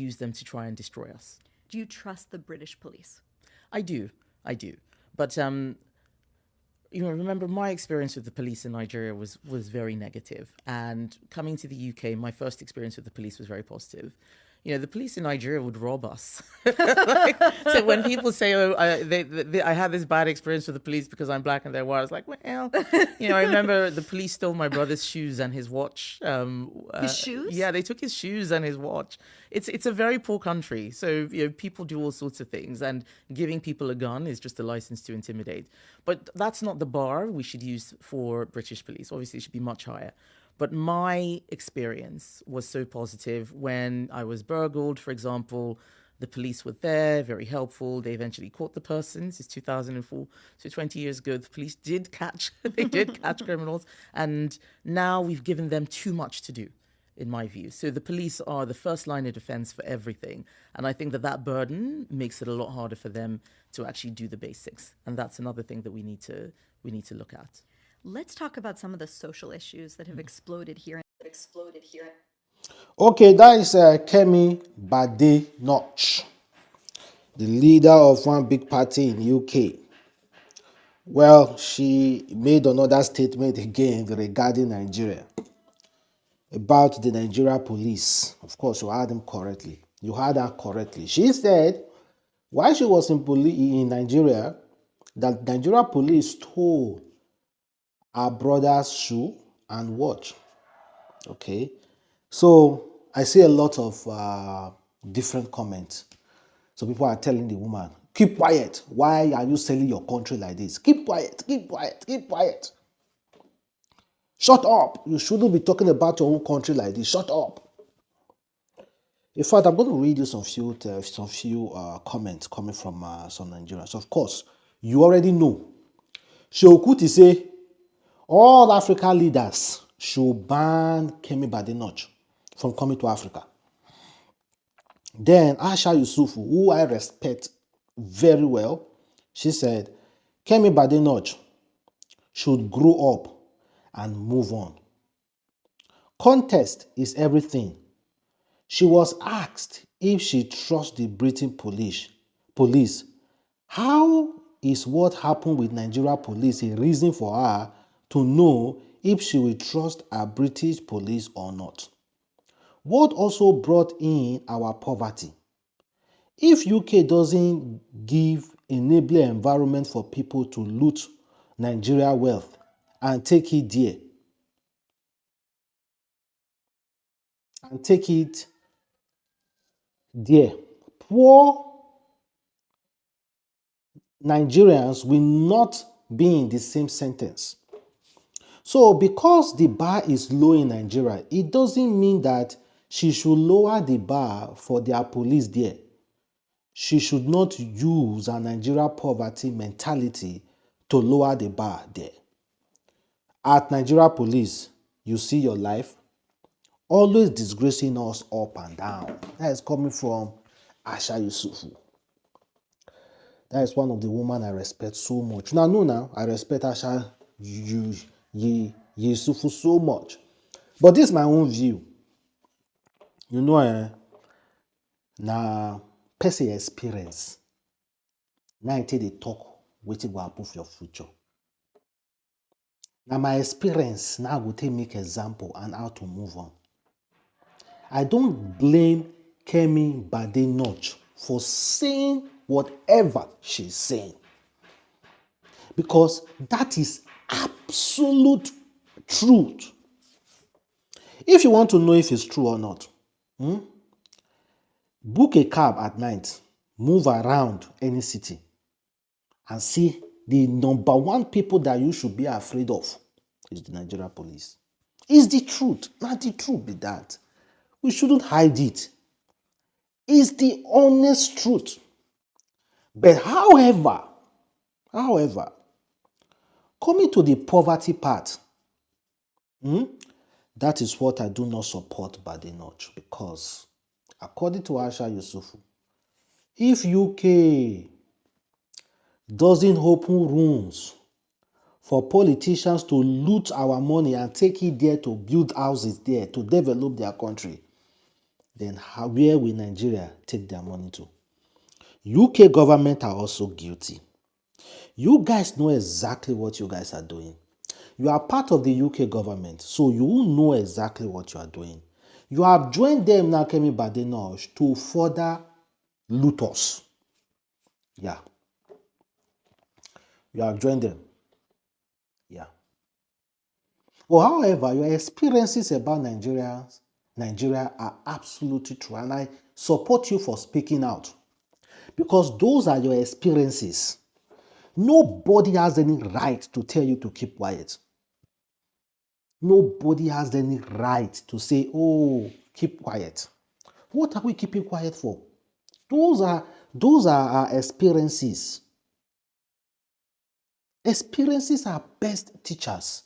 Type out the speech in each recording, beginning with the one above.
use them to try and destroy us. Do you trust the British police? I do. But remember my experience with the police in Nigeria was very negative. And coming to the UK, my first experience with the police was very positive. The police in Nigeria would rob us. So when people say, "Oh, I had this bad experience with the police because I'm black and they're white," I was like, "Well, I remember the police stole my brother's shoes and his watch." His shoes? Yeah, they took his shoes and his watch. It's a very poor country, so people do all sorts of things, and giving people a gun is just a license to intimidate. But that's not the bar we should use for British police. Obviously, it should be much higher. But my experience was so positive. When I was burgled, for example, the police were there, very helpful. They eventually caught the person. This is 2004, so 20 years ago. The police did catch criminals, and now we've given them too much to do, in my view. So the police are the first line of defense for everything, and I think that burden makes it a lot harder for them to actually do the basics, and that's another thing that we need to look at. Let's talk about some of the social issues that have exploded here. Okay, that is Kemi Badenoch, the leader of one big party in UK. Well, she made another statement again regarding Nigeria, about the Nigeria police. Of course, you heard him correctly. You heard her correctly. She said while she was in Nigeria, that Nigeria police stole her brother's shoe and watch. Okay, so I see a lot of different comments. So people are telling the woman, keep quiet. Why are you selling your country like this? Keep quiet, keep quiet, keep quiet. Shut up. You shouldn't be talking about your own country like this. Shut up. In fact, I'm going to read you some few comments coming from some Nigerians. Of course, you already know. Sheukuti say, all African leaders should ban Kemi Badenoch from coming to Africa. Then Aisha Yesufu, who I respect very well, she said, Kemi Badenoch should grow up and move on. Context is everything. She was asked if she trusts the British police. How is what happened with Nigeria police a reason for her to know if she will trust a British police or not? What also brought in our poverty? If UK doesn't give enabling environment for people to loot Nigeria wealth and take it there, poor Nigerians will not be in the same sentence. So because the bar is low in Nigeria, it doesn't mean that she should lower the bar for their police there. She should not use a Nigeria poverty mentality to lower the bar there. At Nigeria police, you see your life always disgracing us up and down. That is coming from Aisha Yesufu. That is one of the women I respect so much. Now, I respect Aisha Yesufu so much. But this is my own view. Na person experience. Now until they talk, wetin go happen for your future. Now my experience, now I go take make example and how to move on. I don't blame Kemi Badenoch for saying whatever she's saying, because that is absolute truth. If you want to know if it's true or not, book a cab at night, move around any city, and see the number one people that you should be afraid of is the Nigeria police. It's the truth. Not the truth be that. We shouldn't hide it. It's the honest truth. But however, coming to the poverty part, that is what I do not support Badenoch, because according to Aisha Yesufu, if UK doesn't open rooms for politicians to loot our money and take it there to build houses there, to develop their country, then where will Nigeria take their money to? UK government are also guilty. You guys know exactly what you guys are doing. You are part of the UK government, so you will know exactly what you are doing. You have joined them now, Kemi Badenoch, to further loot us. Yeah. You have joined them. Yeah. Well, however, your experiences about Nigeria are absolutely true, and I support you for speaking out because those are your experiences. Nobody has any right to tell you to keep quiet. Nobody has any right to say, oh, keep quiet. What are we keeping quiet for? Those are our experiences. Experiences are best teachers.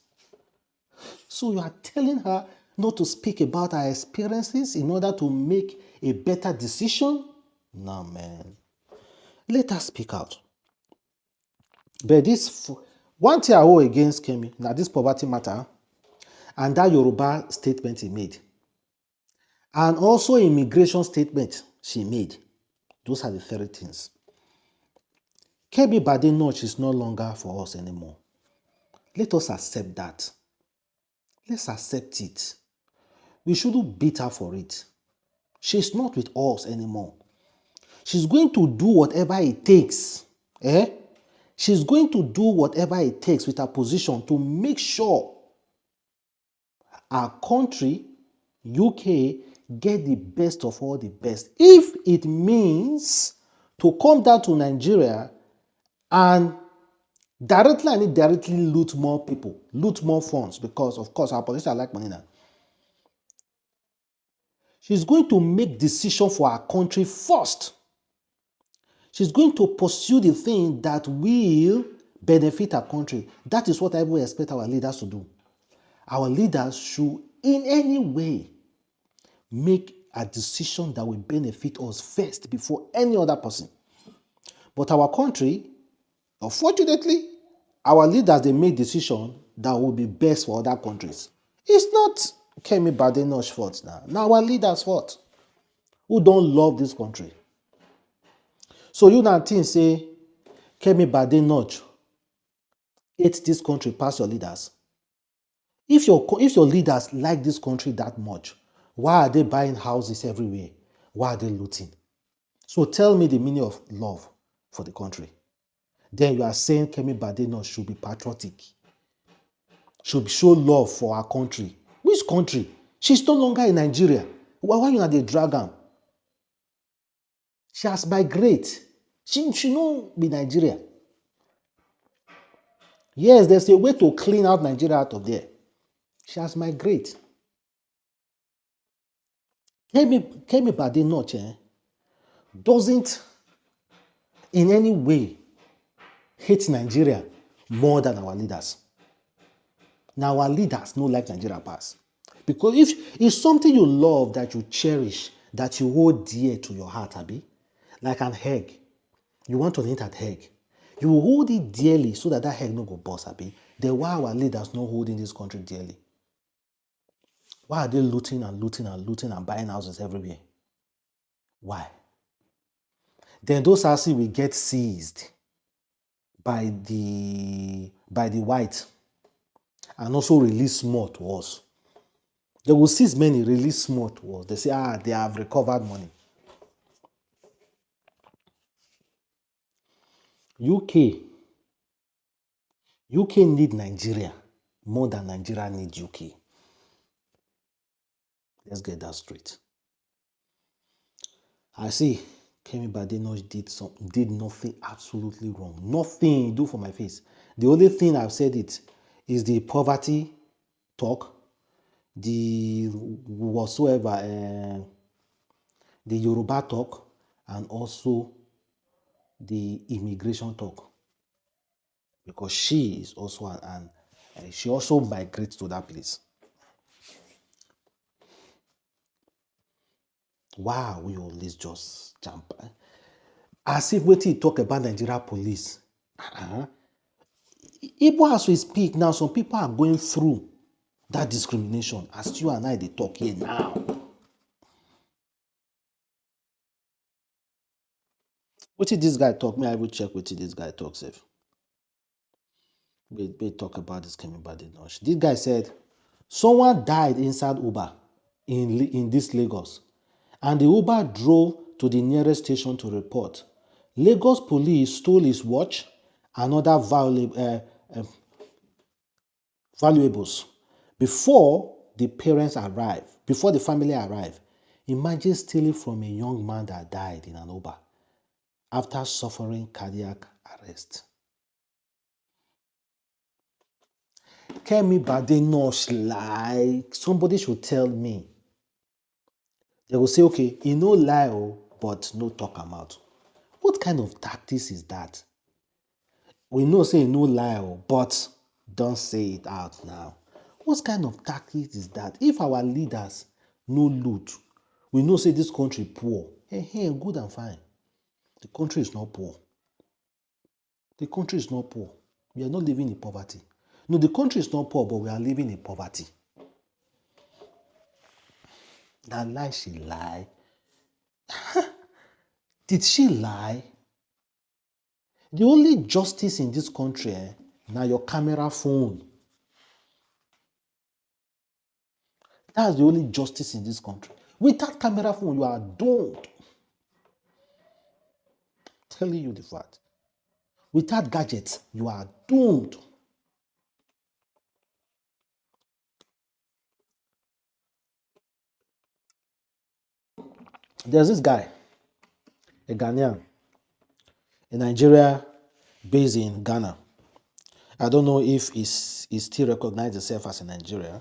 So you are telling her not to speak about her experiences in order to make a better decision? No, man. Let her speak out. But this one thing I hold against Kemi, now this poverty matter, and that Yoruba statement he made, and also immigration statement she made. Those are the three things. Kemi Badenoch is no longer for us anymore. Let us accept that. Let's accept it. We shouldn't beat her for it. She's not with us anymore. She's going to do whatever it takes. She's going to do whatever it takes with her position to make sure our country, UK, get the best of all the best. If it means to come down to Nigeria and directly and indirectly loot more people, loot more funds, because of course our politicians like money now. She's going to make decision for our country first. She's going to pursue the thing that will benefit our country. That is what I will expect our leaders to do. Our leaders should, in any way, make a decision that will benefit us first before any other person. But our country, unfortunately, our leaders, they make decisions that will be best for other countries. It's not Kemi Badenoch's fault now. Now our leaders' fault who don't love this country. So you now think say Kemi Badenoch hate this country past your leaders. If your leaders like this country that much, why are they buying houses everywhere? Why are they looting? So tell me the meaning of love for the country. Then you are saying Kemi Badenoch should be patriotic, should show love for our country. Which country? She's no longer in Nigeria. Why you not the dragon? She has migrated. She no be Nigeria. Yes, there's a way to clean out Nigeria out of there. She has migrated. Kemi Badenoch doesn't in any way hate Nigeria more than our leaders. Now our leaders no like Nigeria pass. Because if it's something you love, that you cherish, that you hold dear to your heart, Abi, like an egg, you want to eat that egg, you will hold it dearly so that egg no go burst, Abi. Then why our leaders not holding this country dearly? Why are they looting and looting and looting and buying houses everywhere? Why? Then those houses will get seized by the white and also release more to us. They will seize many, release more to us. They say, they have recovered money. UK need Nigeria more than Nigeria need UK. Let's get that straight. I see Kemi Badenoch did nothing absolutely wrong. Nothing do for my face. The only thing I've said it is the poverty talk, the whatsoever, the Yoruba talk, and also the immigration talk. Because she is also she also migrates to that place. Wow, we always just jump. As if waiting talk about Nigeria police. Even as we speak now, some people are going through that discrimination as you and I they talk here now. What did this guy talk? Me, I will check what did this guy talk, sef. We talk about this Kemi Badenoch. This guy said, someone died inside Uber in this Lagos, and the Uber drove to the nearest station to report. Lagos police stole his watch and other valuables before the parents arrived, before the family arrived. Imagine stealing from a young man that died in an Uber after suffering cardiac arrest. Kemi Badenoch, like, somebody should tell me. They will say, okay, he no lie, but no talk am out. What kind of tactics is that? We know say he no lie, but don't say it out now. What kind of tactics is that? If our leaders no loot, we know say this country poor. Hey, good and fine. The country is not poor. The country is not poor. We are not living in poverty. No, the country is not poor, but we are living in poverty. That lie she lie. Did she lie? The only justice in this country, now your camera phone. That's the only justice in this country. Without camera phone, you are doomed. Telling you the fact. Without gadgets, you are doomed. There's this guy, a Ghanaian, a Nigeria based in Ghana. I don't know if he still recognizes himself as a Nigerian,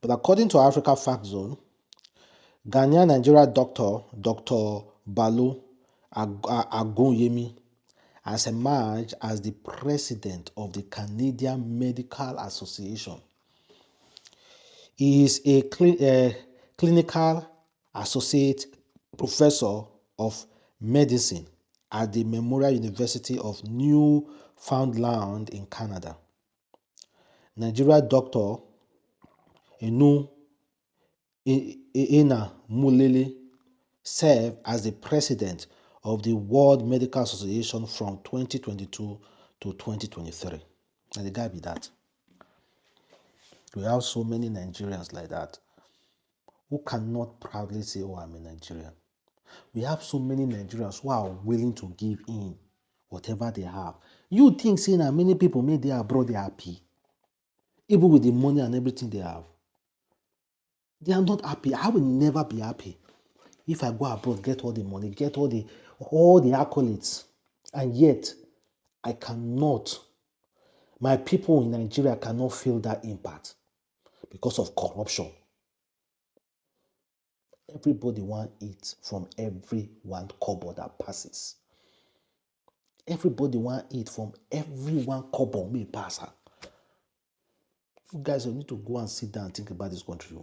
but according to Africa Fact Zone, Ghanaian Nigeria doctor Dr. Balu Agunyemi has emerged as the president of the Canadian Medical Association. He is a clinical associate professor of medicine at the Memorial University of Newfoundland in Canada. Nigeria doctor Inu Ina Mulele served as the president of the World Medical Association from 2022 to 2023. And the guy be that. We have so many Nigerians like that who cannot proudly say, oh, I'm a Nigerian. We have so many Nigerians who are willing to give in whatever they have. You think, saying that many people made their abroad, they are happy. Even with the money and everything they have. They are not happy. I will never be happy if I go abroad, get all the money, get all the accolades, and yet I cannot, my people in Nigeria cannot feel that impact because of corruption. Everybody want eat from every one kobo that passes. Everybody want eat from every one kobo may pass. You guys need to go and sit down and think about this country.